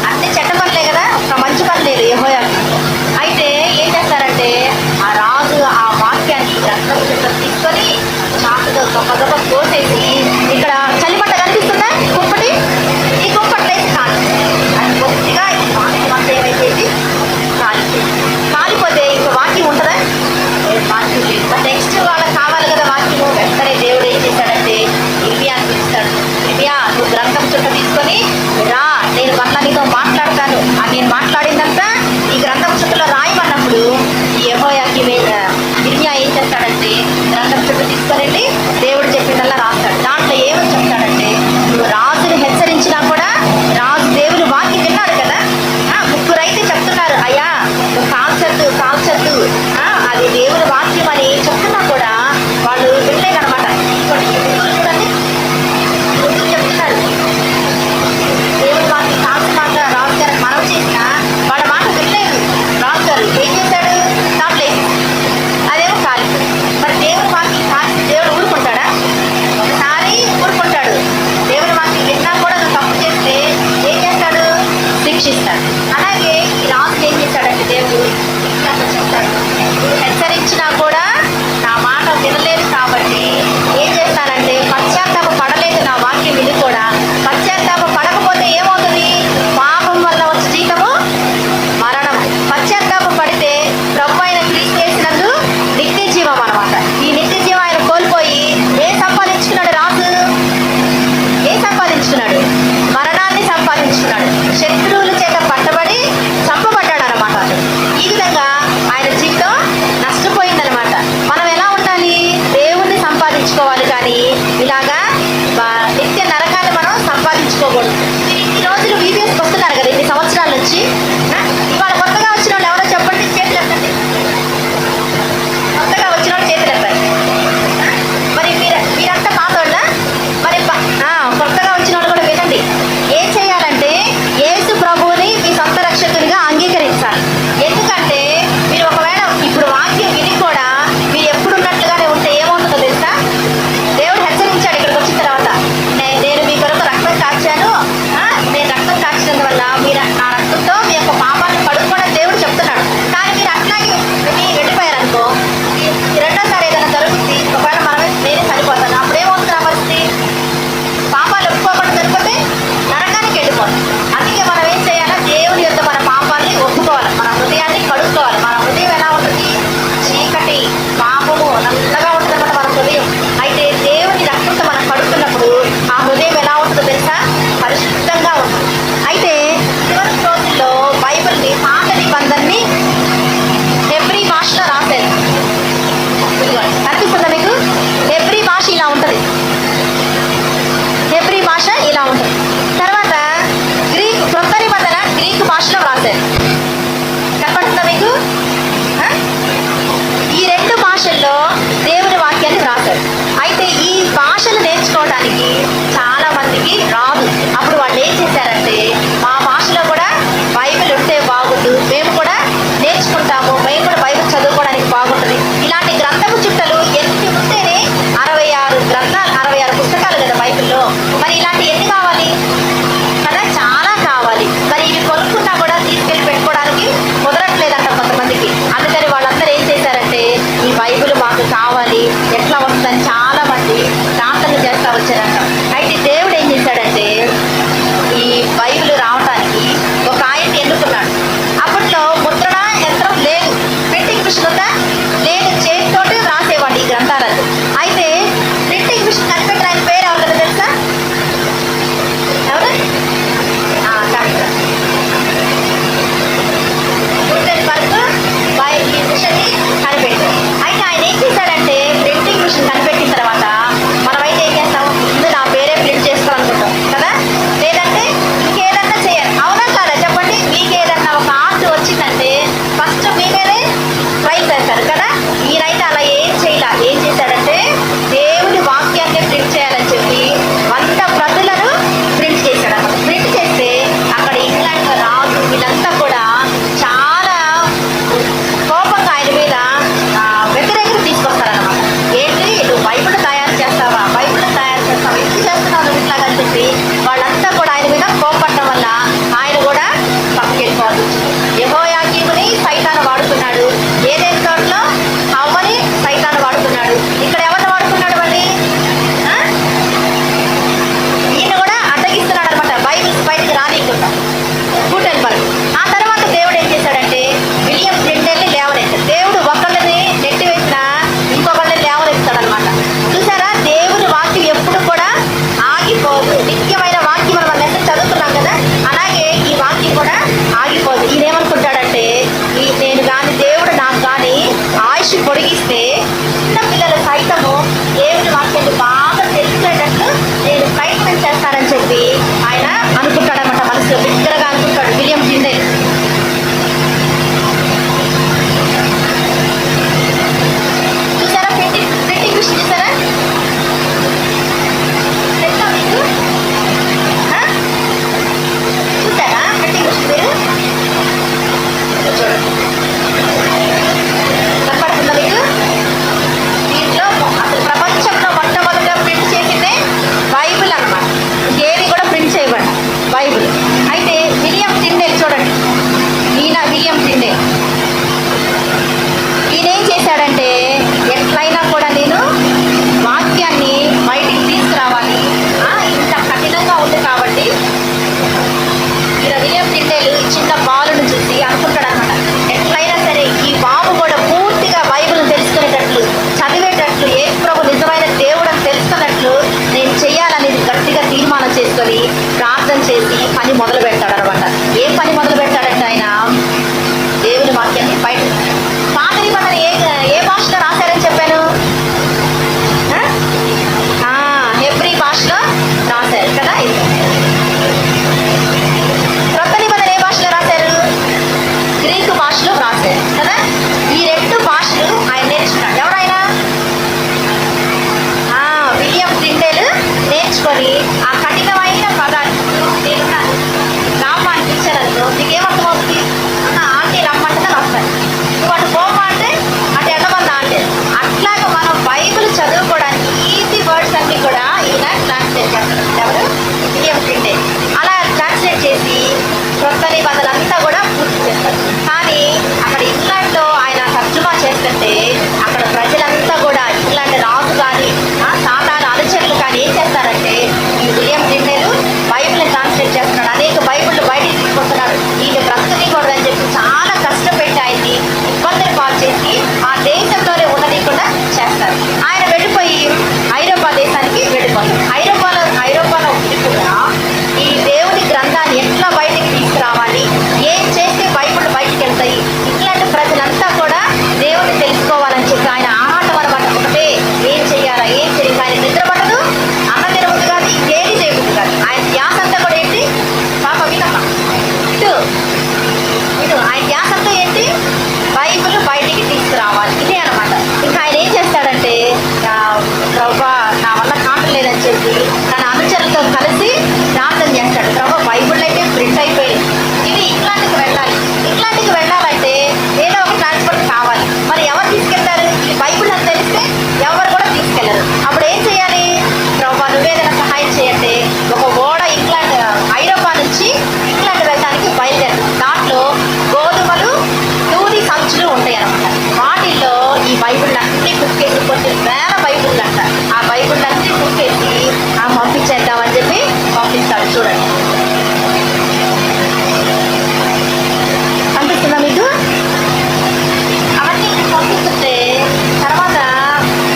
అన్ని చెడ్డ పనులే కదా, ఒక మంచి పని లేదు యెహోయాకి. అయితే ఏం చేస్తారంటే ఆ రాజు ఆ వాక్యాన్ని వాక్యాన్ని గ్రంథం చుట్టూ తీసుకొని చాకుతో గొప్ప గొప్ప కోసేసి ఇక్కడ చలిమంట కనిపిస్తుందా కుంపటి, ఈ కుంపట్లేసి కాదు అది కొద్దిగా ఈ వాక్యం అంతా ఏమైపోయింది కాలిపోతే ఇంకో వాక్యం ఉంటుందా, వాక్యం లేదు. నెక్స్ట్ వాళ్ళకి కావాలి కదా వాక్యము. వెంటనే దేవుడు ఏం చేశాడంటే ఇర్మియాని పిలుస్తాడు. ఇర్మియా నువ్వు గ్రంథం చుట్టూ తీసుకొని రా, నేను మళ్ళా నీతో మాట్లాడతాను. నేను మాట్లాడిందంతా ఈ గ్రంథం చుట్టూలో రాయమన్నప్పుడు ఈ యెహోయాకి ఇర్మియా ఏం చేస్తాడంటే గ్రంథం చుట్టూ తీసుకొని దేవుడు చెప్పిందల్లా రాస్తాడు. దాంట్లో ఏమని చెప్తాడంటే నువ్వు రాజుని హెచ్చరించినా కూడా రాజు దేవుని వాక్యం విన్నాడు కదా. ముగ్గురైతే చెప్తున్నారు అయ్యా నువ్వు కాల్చద్దు కాల్చద్దు, అది దేవుని వాక్యం అని చెప్తున్నా కూడా వాళ్ళు వినలేదనమాట. చూడండి ముగ్గురు చెప్తున్నారు దేవుని వాక్యం కాల్చమాట రాజు గారికి మనవి చేసిన వాళ్ళ మాట వినలేదు. రాజు గారు ఏం చేశాడు, దాంట్లో అదేమో కాలిపోయింది. మరి దేవుని వాక్యం కాల్చి దేవుడు ఊరుకుంటాడా? ఒకసారి ఊరుకుంటాడు. దేవుని వాక్యం విన్నా కూడా నువ్వు తప్పు చేస్తే ఏం చేస్తాడు, శిక్షిస్తాడు. అలాగే ఈ రాజు ఏం చేశాడంటే దేవుడు చెప్తాడు నువ్వు హెచ్చరించినా కూడా నా మాట వినలేదు కాబట్టి ఏం చేస్తానంటే పశ్చాత్తాప పడలేదు నా వాక్యం విని కూడా. పశ్చాత్తాప పడకపోతే ఏమవుతుంది, పాపం వల్ల వచ్చే జీతము మరణం. పశ్చాత్తాప పడితే ప్రభు అయిన క్రీస్తు చేసినందు నిత్య జీవం అనమాట. ఈ నిత్య జీవం ఆయన కోల్పోయి ఏం సంపాదించుకున్నాడు రాజు, ఏం సంపాదించుకున్నాడు, మరణాన్ని సంపాదించుకున్నాడు. శత్రువుల చేత పట్టబడి చంపబడ్డాడు అనమాట. ఈ విధంగా ఆయన జీవితం నష్టపోయిందనమాట. మనం ఎలా ఉండాలి, దేవుణ్ణి సంపాదించుకోవాలి కానీ ఇలాగా నిత్య నరకాన్ని మనం సంపాదించుకోకూడదు. ఇన్ని రోజులు వీపీఎస్కి వస్తున్నారు కదా ఇన్ని సంవత్సరాల నుంచి. ఇవాళ కొత్తగా వచ్చిన వాళ్ళు ఎవరో చెప్పండి, చేతులు ఎత్తండి. కొత్తగా వచ్చిన వాళ్ళు చేతులు ఎత్తారు. మరి మీరంతా పాతోళ్ళ, మరి కొత్తగా వచ్చిన వాళ్ళు కూడా వినండి. ఏం చేయాలంటే యేసు ప్రభువుని మీ సొంత రక్షకునిగా అంగీకరించాలి. ఎందుకంటే మీరు ఒకవేళ ఇప్పుడు వాక్యం విని కూడా మీరు ఎప్పుడున్నట్లుగానే ఉంటే ఏమవుతుందో తెలుసా, దేవుడు హెచ్చరించాడు ఇక్కడికి వచ్చిన తర్వాత నేను మీ కొరకు రక్తం కాచాను, నేను రక్తం కాచినందువల్ల మీరు నా రక్తంతో మీ యొక్క పాపాన్ని కడుక్కోవడం దేవుడు చెప్తున్నాడు. కానీ మీరు అట్లాగే వెళ్ళిపోయారనుకో రెండోసారి ఏదైనా జరుగుతుంది, ఒకవేళ మనమే నేనే చనిపోతాను, అప్పుడేమవుతుంది నా పరిస్థితి, పాపాలు ఒప్పుకోకుండా చనిపోతే నరకానికి వెళ్ళిపోతాం. అందుకే మనం ఏం చేయాలి, దేవుని యొక్క మన పాపాలని ఒప్పుకోవాలి, మన హృదయాన్ని కడుక్కోవాలి. మన హృదయం ఎలా ఉంటుంది, చీకటి పాపము నల్లగా ఉంటుందన్నమాట మన హృదయం. అయితే దేవుని రక్తంతో మనం కడుక్కున్నప్పుడు ఆ హృదయం ఎలా ఉంటుందో తెలుసా, పరిశుద్ధంగా ఉంటుంది. అయితే చివరి రోజుల్లో బైబిల్ని పాత నిబంధనని హెబ్రీ భాషలో రాశారు. కనిపిస్తుందా మీకు, హెబ్రీ భాష ఇలా ఉంటుంది, హెబ్రీ భాష ఇలా ఉంటుంది. తర్వాత క్రొత్త నిబంధన గ్రీకు భాషలో రాశారు. కనపడుతుందా మీకు, ఈ రెండు భాషల్లో దేవుని వాక్యాన్ని రాశారు. అయితే ఈ భాషలు నేర్చుకోవడానికి చాలా మందికి రాదు. అప్పుడు వాళ్ళు ఏం చేశారంటే మా భాషలో కూడా బైబిల్ ఉంటే బాగుండు, మేము కూడా నేర్చుకుంటాము, మేము కూడా బైబిల్ చదువుకోవడానికి బాగుంటుంది. ఇలాంటి గ్రంథము చుట్టలు ఎన్ని ఉంటేనే 66 పుస్తకాలు కదా బైబిల్లో. మరి ఇలాంటి ఎన్ని కావాలి కదా, చాలా కావాలి. మరి ఇవి కొనుక్కున్నా కూడా తీసుకెళ్ళి పెట్టుకోవడానికి కుదరట్లేదంట కొంతమందికి. అందుకని వాళ్ళందరూ ఏం చేశారంటే ఈ బైబిల్ మాకు కావాలి, ఎట్లా వస్తుందని చాలా మంది ప్రార్థన చేస్తా వచ్చారంట. అయితే దేవుడు ఏం చేశాడంటే ఈ బైబిల్ రావటానికి ఒక ఆయన్ని ఎన్నుకున్నాడు. అప్పట్లో ముద్రణ యంత్రం లేదు, ప్రింటింగ్ మిషన్ ఉందా లేదు, చేతితోటి రాసేవాడు ఈ గ్రంథాలను. అయితే ప్రింటింగ్ మిషన్ కనిపెట్టిన ఆయన పేరు ఎవరు తెలుసా, ఎవరు, ఈ మిషన్ని కనిపెట్టాడు. అయితే ఆయన ఏం చేశాడంటే ప్రింటింగ్ మిషన్ కనిపెట్టిన తర్వాత మనమైతే ఏం చేస్తాము, ముందు నా వాళ్ళని వాడుకున్నాడు. ఇక్కడ ఎవరిని వాడుకున్నాడు మళ్ళీ? ఆ? ఈయన కూడా అడ్డగిస్తున్నాడు అనమాట, బైబిల్స్ బయటికి రానియకుండా కూటమి పరుగు. ఆ తర్వాత దేవుడు ఏం చేశాడంటే విలియం రెండేళ్ళని లేవనెత్తాడు. దేవుడు ఒకళ్ళని నెట్టి వేసిన ఇంకొకళ్ళని లేవనెత్తాడు అనమాట. చూసారా, దేవుని వాక్యం ఎప్పుడు కూడా ఆగిపోదు. నిత్యమైన వాక్యం మనం నెట్ట చదువుకున్నాం కదా, అలాగే ఈ వాక్యం కూడా ఆగిపోదు. ఈయన ఏమనుకుంటాడంటే నేను కానీ దేవుడు నాకు కానీ ఆయుష్ పొడిగిస్తే చిన్న పిల్లలు సైతము దేవుని వాక్యాన్ని బాగా తెలిసేటట్లు నేను ప్రయత్నం చేస్తానని చెప్పి ఆయన అనుకుంటాడనమాట. మనసులో బిగ్గరగా అనుకుంటాడు విలియం టిండేల్. చూసారా ప్రింటింగ్ మిషన్ చూసారా? తెలుసా మీకు? చూసారా ప్రింటింగ్ మిషన్ మీరు? చూడండి, కనపడుతుందా మీకు? దీంట్లో అసలు ప్రపంచంలో మొట్టమొదటిగా ప్రింట్ చేసిందే బైబిల్ అన్నమాట. ఏది కూడా ప్రింట్ చేయబడి బైబిల్. అయితే విలియం టిండేల్ చూడండి, ఈయన విలియం టిండేల్ ఈయన ఏం చేశాడంటే ఎట్లయినా కూడా నేను వాక్యాన్ని బయటికి తీసుకురావాలి, ఇంత కఠినంగా ఉంది కాబట్టి. ఈయన విలియం టిండేల్ ఈ చిన్న బాలును చూసి అనుకుంటాడు అనమాట, ఎట్లయినా సరే ఈ బాబు కూడా పూర్తిగా బైబిల్ తెలుసుకునేటట్లు, చదివేటట్లు, ఏ ప్రభు నిజమైన దేవుడు అని తెలుసుకున్నట్లు నేను చెయ్యాలనేది గట్టిగా తీర్మానం చేసుకొని ప్రార్థన చేసి పని మొదలు పెడతాడు అనమాట. ఏం పని మొదలు పెడతాడంటే ఆయన దేవుని వాక్యాన్ని బయట పాత నిబంధన ఏ భాషలో రాశారని చెప్పాను? హెబ్రీ భాషలో రాశారు కదా. క్రొత్త నిబంధన ఏ భాషలో రాశారు? గ్రీకు భాషలో రాశారు కదా. ఈ రెండు భాషలు ఆయన నేర్చుకున్నాడు. ఎవరైనా విలియం టిండేల్ నేర్చుకొని ఆ కఠినమైన పదాలు నేను రామ్మాని ఇచ్చాను, నీకేమర్థమవుతుంది? ఆంటీ రమ్మంటే వస్తాను, నువ్వు అటు పోమా అంటే అటు వెళ్ళమన్నా అంటే. అట్లాగా మనం బైబిల్ చదువుకోవడానికి ఈజీ వర్డ్స్ అన్ని కూడా ఈయన ట్రాన్స్లేట్ చేస్తాడు. ఎవరు? William Tyndale. అలా ట్రాన్స్లేట్ చేసి క్రొత్త నిబంధనలు అంతా కూడా పూర్తి చేస్తారు. కానీ అక్కడ ఇంగ్లాండ్లో ఆయన తర్జుమా చేస్తుంటే అక్కడ ప్రజలంతా కూడా ఇంగ్లాండ్ రాజు కానీ సాధారణ అనుచరులు కానీ ఏం చేస్తారంటే ఈ విలియం టిండేల్ బైబిల్ని ట్రాన్స్లేట్ చేస్తున్నాడు, అనేక బైబిళ్ళు బయటికి తీసుకొస్తున్నాడు, ఈయన బ్రతకనికూడదని చెప్పి చాలా కష్టపెట్టి ఆయన్ని ఇబ్బందులు పాలు చేసి ఆ దేశంలోనే ఉండనీయకుండా చేస్తారు. ఆయన వెళ్ళిపోయి ఐరోపా దేశానికి వెళ్ళిపోతారు. ఐరోపాలో ఉండి కూడా ఈ దేవుని గ్రంథాన్ని ఎట్లా బయటికి తీసుకురావాలి, ఏం చేస్తే బైబిల్ బయటికి వెళ్తాయి, ఇట్లాంటి ప్రజలంతా కూడా దేవుని తెలుసుకోవాలని చెప్పి ఆయన ఆరాటం అనమాట. ఒకటే ఏం చెయ్యాలా, ఏం చేయాలి. ఆయన నిద్రపడదు, అన్న తినబుద్ది కాదు, ఇంకేది చేయబుద్ది కాదు. ఆయన ధ్యాస అంతా కూడా ఏంటి? పాప వినమ్మ ఇటు ఆయన ధ్యాస అంతా ఏంటి? బైబిల్ బయటికి తీసుకురావాలి, ఇదే అనమాట. ఇంకా ఆయన ఏం చేస్తాడంటే ప్రభా నా వల్ల కాటం లేదని చెప్పి తన అనుచరులతో కలిసి ప్రార్థన చేస్తాడు. ప్రభా బైబిల్ అయితే ప్రింట్ అయిపోయింది, ఇది ఇంగ్లాండ్కి వెళ్ళాలి, ఇంగ్లాండ్కి వెళ్ళాలంటే ఏదో ఒక ట్రాన్స్పోర్ట్ కావాలి. మరి ఎవరు తీసుకెళ్తారు? ఈ బైబిల్ అని తెలిస్తే ఎవరు కూడా తీసుకెళ్లరు. అప్పుడు ఏం చేయాలి? ప్రభా నువ్వేదైనా సహాయం చేయండి. ఒక ఓడ ఇంగ్లాండ్ ఐరోపా నుంచి ఇంగ్లాండ్ వెళ్ళడానికి బయలుదేరుతుంది. దాంట్లో గోధుమలు, దూది సంచులు ఉంటాయి అన్నమాట. వాటిల్లో ఈ బైబిల్ అన్ని కుక్కేసి, కొన్ని వేల బైబిల్ అంట, ఆ బైబిల్ అన్ని కుక్కేసి పంపించేద్దామని చెప్పి పంపిస్తాడు. చూడండి, అనిపిస్తుందా మీకు? అవన్నీ పంపిస్తుంటే తర్వాత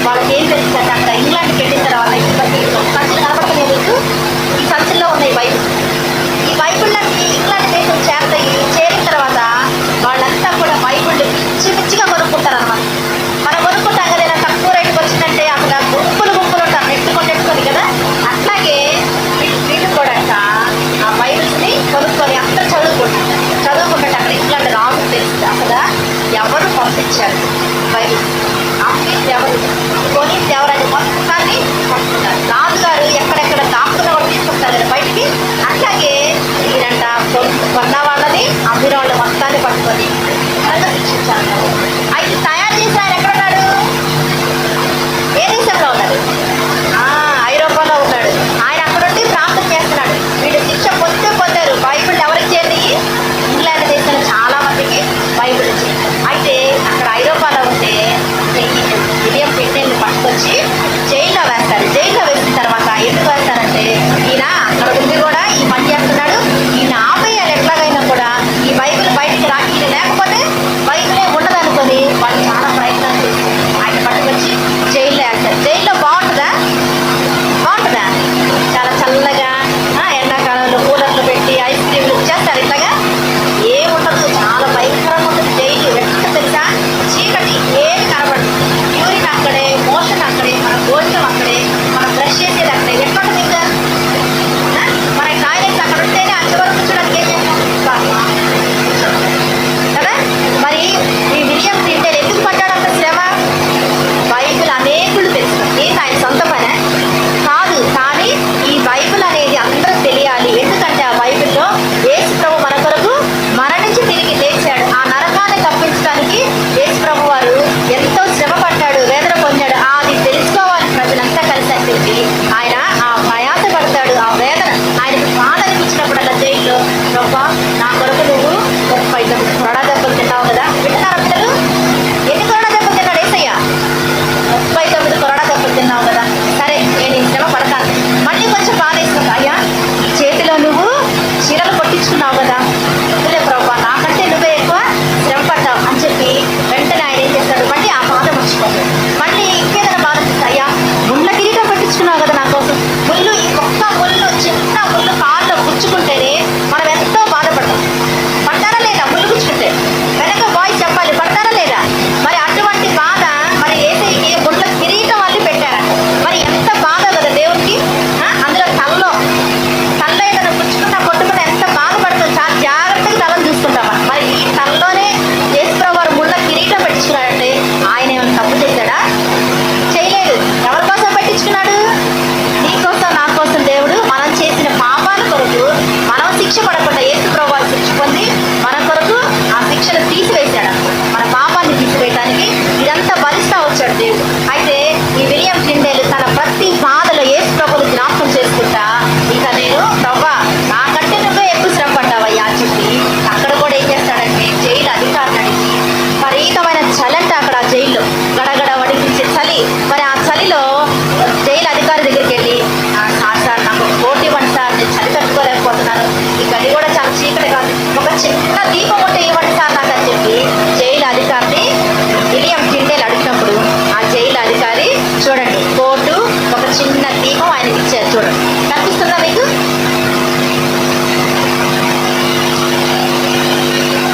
వాళ్ళకి ఏం తెలుస్తుందంటే అక్కడ ఇంగ్లాండ్కి వెళ్ళిన తర్వాత సంచులు కనపడుతున్నాయి మీకు, ఈ సంచుల్లో ఉన్నాయి బైబిల్. ఈ బైబిళ్ళకి ఇంగ్లాండ్ దేశం చేరతాయి. చేరిన తర్వాత వాళ్ళంతా కూడా బైబిల్ పిచ్చి పిచ్చిగా కొనుక్కుంటారు అనమాట. మనం కొనుక్కుంటాం కదా, తక్కువ రేటుకి వచ్చిందంటే అక్కడ గుంపులు ఉంటారు, నెట్టుకొని కదా. అట్లాగే వీళ్ళు కూడా ఆ బైబిల్స్ని కొనుక్కొని అందరూ చదువుకుంటే అక్కడ ఇంగ్లాండ్ రాజు తెలుస్తుంది అసలు ఎవరు పంపించారు బైబిల్, అమ్మింది ఎవరు, కొనింది ఎవరని మొత్తాన్ని పట్టుకుంటారు. రాజుగారు ఎక్కడెక్కడ దాక్కున్నా కూడా తీసుకొస్తారు కదా బయటికి. అట్లాగే ఈయనంట కొన్న వాళ్ళని అమ్మిన వాళ్ళ మొత్తాన్ని పట్టుకొని శిక్షించారు. అయితే తయారు చేసి ఆయన ఎక్కడున్నాడు? ఏ దేశంలో ఉన్నాడు? ఐరోపాలో ఉన్నాడు. ఆయన అక్కడుండి ప్రార్థన చేస్తున్నాడు. వీళ్ళు శిక్ష పొందారు. బైబిల్ ఎవరికి చేరి? ఇంగ్లాండ్ దేశంలో చాలా మందికి బైబిల్ ఇచ్చింది. అయితే అక్కడ ఐరోపాలో ఉంటే విలియం ఈ పని చేస్తున్నాడు, ఈయన ఆపేయాలి ఎట్లాగైనా కూడా, ఈ బైబిల్ బయటికి రా, ఈయన లేకపోతే బైబిలే ఉండదనుకొని వాళ్ళు చాలా ప్రయత్నాలు చేస్తారు. ఆయన పట్టుకొచ్చి జైల్లో వేస్తారు. జైల్లో బాగుంటుందా? బాగుంటుందా? చాలా చల్లగా ఎండాకాలంలో కూలర్లు పెట్టి ఐస్ క్రీమ్లు చేస్తారు. ఇట్లాగా ఏముండదు, చాలా భయంకరంగా ఉంటుంది జైలు. ఎట్లా తెలుసా? చీకటి, ఏమి కనబడదు. యూరిన్ అక్కడే, మోషన్ అక్కడే, మన భోజనం అక్కడే, మనం బ్రష్ చేసేది అక్కడే. ఎట్లా ఉంటుంది ఇంకా? మన టాయిలెట్స్ అక్కడ ఉంటేనే అంతవరకు కూర్చోడానికి ఏం చేస్తాం కదా. మరి ఈ విలియం టిండేల్ ఎందుకు పడ్డాడంత శ్రమ? బైబిల్ అనేకులు తెలుసు. ఏంటి ఆయన సొంత పనే కాదు, కానీ ఈ బైబిల్ అనేది అందరూ తెలియాలి. ఎందుకంటే ఆ బైబిల్లో యేసు ప్రభు మన కొరకు మరణించి తిరిగి లేచాడు. ఆ నరకాన్ని తప్పించడానికి యేసు ప్రభు వారు ఎంతో శ్రమ పడ్డాడు, వేదన పొందాడు. అది తెలుసుకోవాలి ప్రజలంతా కలిసి అని చెప్పి ఆయన ఆ ప్రయాస పడతాడు. ఆ వేదన ఆయనకు బాధ అనిపించినప్పుడల్లా జైల్లో, ప్రభా నా కొరకు నువ్వు 39 కొరడా దెబ్బలు తిన్నావు కదా. వింటున్నారా పిల్లలు? ఎన్ని కొరడా దెబ్బలు తిన్నాడు యేసయ్య? 39 కొరడా దెబ్బలు తిన్నావు కదా. సరే, నేను ఈ శ్రమ పడతాను. మళ్ళీ కొంచెం బాధ వేసుకుంటా. అయ్యా, ఈ చేతిలో నువ్వు చీరలు కొట్టించుకున్నావు కదా, వద్దులే ప్రభా, నాకంటే నువ్వే ఎక్కువ శ్రమ పడ్డావు అని చెప్పి వెంటనే ఆయన ఏం చేస్తాడు? మళ్ళీ ఆ బాధ మర్చిపోతాడు. మళ్ళీ ఇంకేదైనా బాధ వస్తుంది. అయ్యా, ముళ్ళ కిరీటం పెట్టించుకున్నావు కదా నా కోసం. ముళ్ళు, ఈ ఒక్క ముళ్ళు, చిన్న ముళ్ళు కాళ్ళలో గుచ్చుకుంటేనే మనం ఎంతో బాధపడతాం. పడతారా లేదా? ముళ్ళు గుచ్చుకుంటే వెనక వాయిస్ చెప్పాలి, పడతారా లేదా? మరి అటువంటి బాధ మరి యేసయ్యకి ముళ్ళ కిరీటం వాళ్ళు పెట్టారా? మరి ఎంత బాధ కదా దేవుడికి. అందులో తల్లో ఏదైనా గుచ్చుకున్నా కొట్టుకున్నా ఎంత బాధపడుతుంది. చాలా జాగ్రత్తగా తలను చూసుకుంటామా. మరి ఈ తలలోనే యేసుప్రభు వారు ముళ్ళ కిరీటం పెట్టించుకున్నాడంటే ఆయన ఏమైనా తప్పు చేశాడా? చేయలేదు. ఎవరి కోసం పెట్టించుకున్నాడు? నీ కోసం, నా కోసం. దేవుడు మనం చేసిన పాపాల కొరకు మనం శిక్ష పడకుండా యేసుప్రభు వారు శిక్ష పొంది మన కొరకు ఆ శిక్షను తీసివేశాడు. మన పాపాన్ని తీసివేయడానికి ఇదంతా భరిస్తా వచ్చాడు దేవుడు. అయితే ఈ విలియం టిండేల్ తన ప్రతి బాధలో యేసు ప్రభువుని జ్ఞాపకం చేసుకుంటా, ఇక నేను ప్రభా నాకంటే నువ్వే ఎక్కువ శ్రమ పడ్డావయ్యా అని చెప్పి అక్కడ కూడా ఏం చేస్తాడంటే జైలు అధికారులు అడిగి, విపరీతమైన చలంట అక్కడ జైల్లో, గడగడ వడిపించే చలి. మరి ఆ చలిలో జైలు అధికారి దగ్గరికి వెళ్ళి, సార్ నాకు కోటి ఇవ్వండి సార్, నేను చలి తట్టుకోలేకపోతున్నాను, ఈ గది కూడా చాలా చీకటి కాదు, ఒక చిన్న దీపం ఉంటే ఇవ్వండి సార్ నాకు అని చెప్పి జైలు అధికారిని విలియం టిండేల్ అడిగినప్పుడు ఆ జైలు అధికారి చూడండి కోటు, ఒక చిన్న దీపం ఆయనకి ఇచ్చారు. చూడండి, కనిపిస్తుందా మీకు?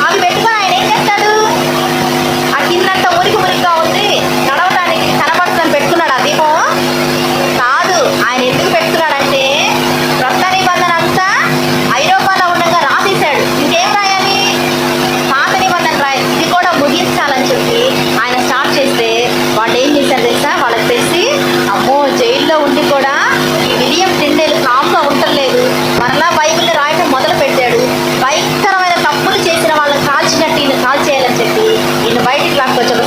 అవి పెట్టుకొని ఆయన ఏం చేస్తాడు? ఆ కిందంతా మురికిగా ఉంది, నడవడానికి కనబడుతుందని పెట్టుకున్నాడు ఆ దీపం? కాదు. ఆయన ఎందుకు పెట్టుకున్నాడంటే క్రొత్త నిబంధన అంతా ఐరోపాలో ఉండగా రాసేశాడు. ఇంకేం రాయాలి? పాత నిబంధన రాయాలి. ఇది కూడా ముగించాలని చెప్పి ఆయన స్టార్ట్ చేస్తే వాళ్ళు ఏం చేశారు తెలుసా? వాళ్ళకి తెలిసి, అమ్మో జైల్లో ఉండి కూడా ఈ విలియం టిండేల్ కామ్గా ఉండలేదు, మరలా బైబిల్ రాయటం మొదలు పెట్టాడు. భయంకరమైన తప్పులు చేసిన వాళ్ళని కాల్చినట్టు ఈయన కాల్చేయాలని చెప్పి ఈయన బయటికి లాక్కొచ్చి ఒక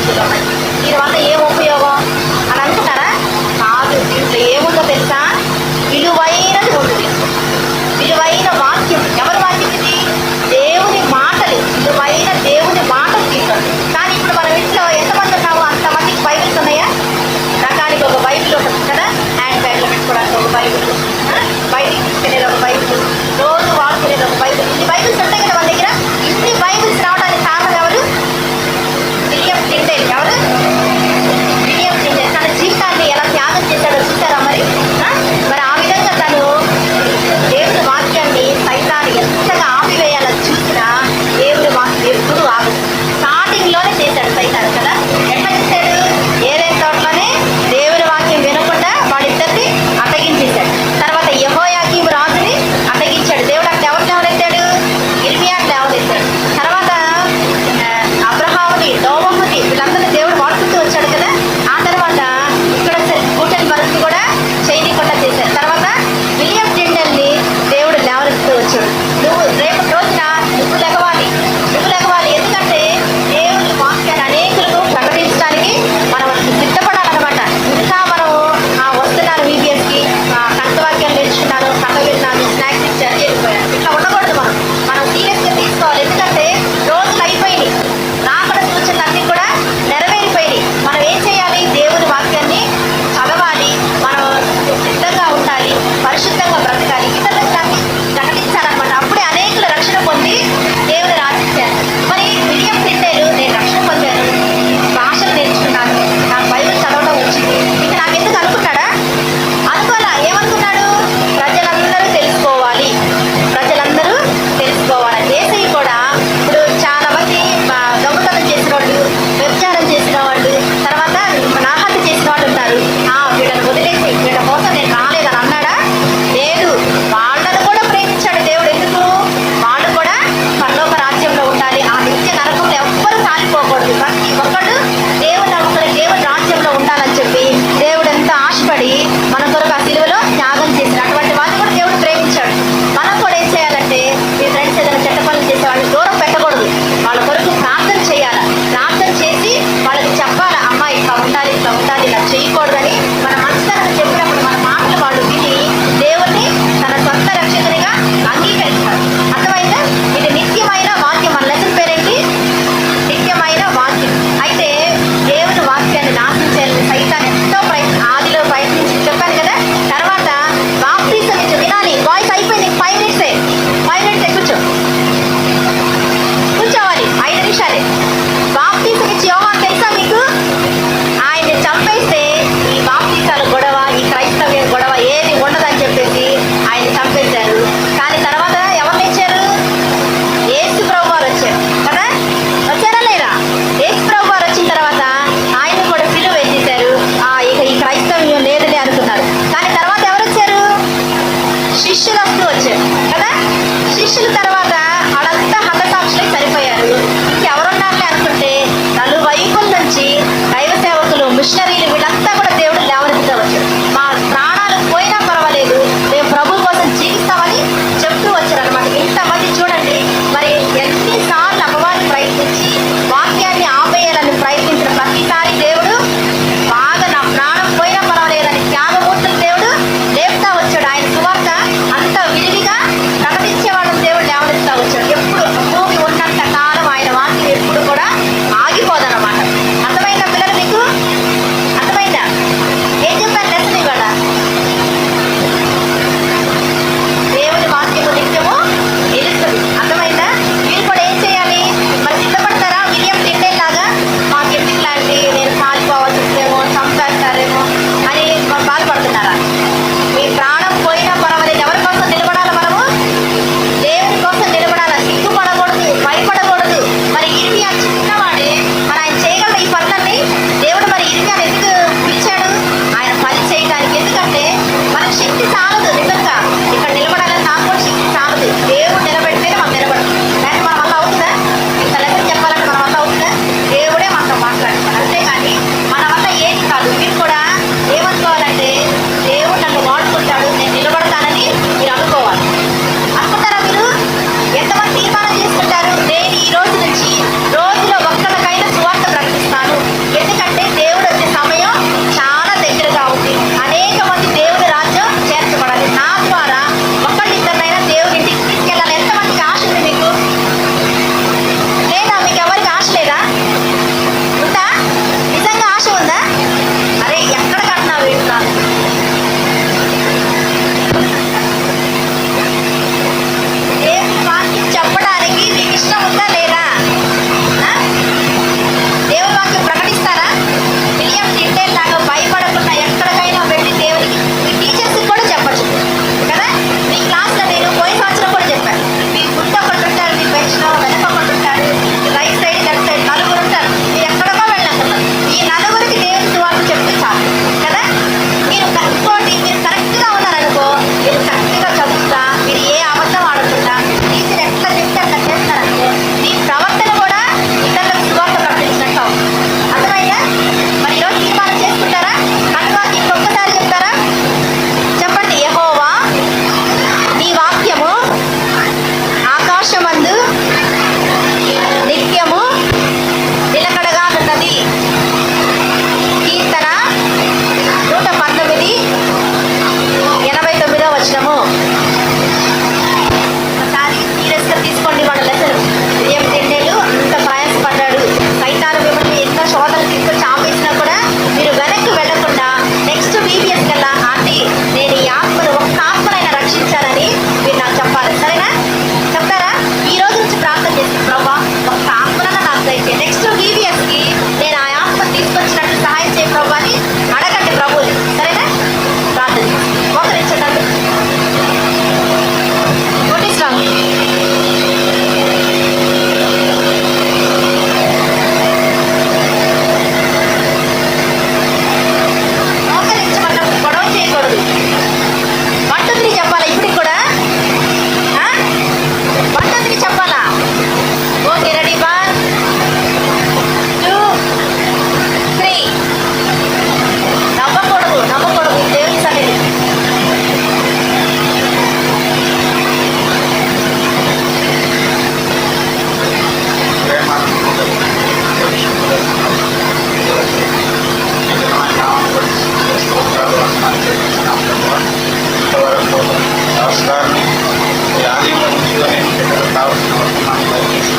బైబిల్లో ఉన్నాయి. దీనివల్ల ఏం ఉపయోగం అని అనుకుంటారా? కాదు. దీంట్లో ఏముందో తెలుసా? విలువైనది ఉంది దీంట్లో. విలువైన వాక్యం. ఎవరి వాక్యం ఇది? దేవుని మాటలు. విలువైన దేవుని మాటలు దీంట్లో. కానీ ఇప్పుడు మనం ఇంట్లో ఎంతమంది ఉన్నామో అంతమందికి బైబిల్స్ ఉన్నాయా? రకానికి ఒక బైబిల్ ఉంటుంది కదా, హ్యాండ్ బ్యాగ్లో పెట్టుకోవడానికి ఒక బైబిల్, బయటికి తీసుకెళ్ళేది ఒక బైబిల్, రోజు వాడుకునేది ఒక బైబిల్. ఇన్ని బైబిల్స్ ఉంటాయి కదా మన దగ్గర. ఇన్ని బైబిల్స్ రావడానికి కారణం ఎవరు? William Tyndale. ఎవరు?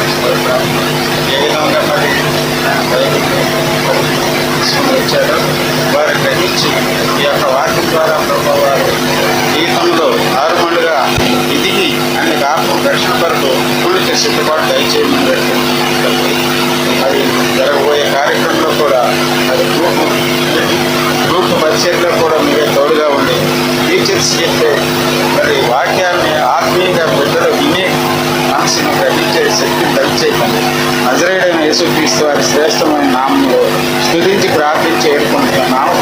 ఏ విధంగా మరి వచ్చారో వారు గ్రహించి ఈ యొక్క వాక్యం ద్వారా ప్రభు వారు జీవితంలో నార్మల్గా ఎదిగి అన్ని ఆత్మ రక్షణ కొరకు పూర్తి సిద్ధపాటు దయచేయమని పెడుతుంది. మరి జరగబోయే కార్యక్రమంలో కూడా అది గ్రూప్ పరిచయంలో కూడా మీరే తోడుగా ఉండి టీచర్స్ చెప్పే మరి వాక్యాన్ని ఆత్మీయంగా బిడ్డలు విని మనసును గ్రహించే శక్తిని దయచేయకండి. నజరేయుడైన యేసుక్రీస్తు వారి శ్రేష్టమైన నామంలో స్తుతించి ప్రార్థించి ఏర్పడుతున్న నామం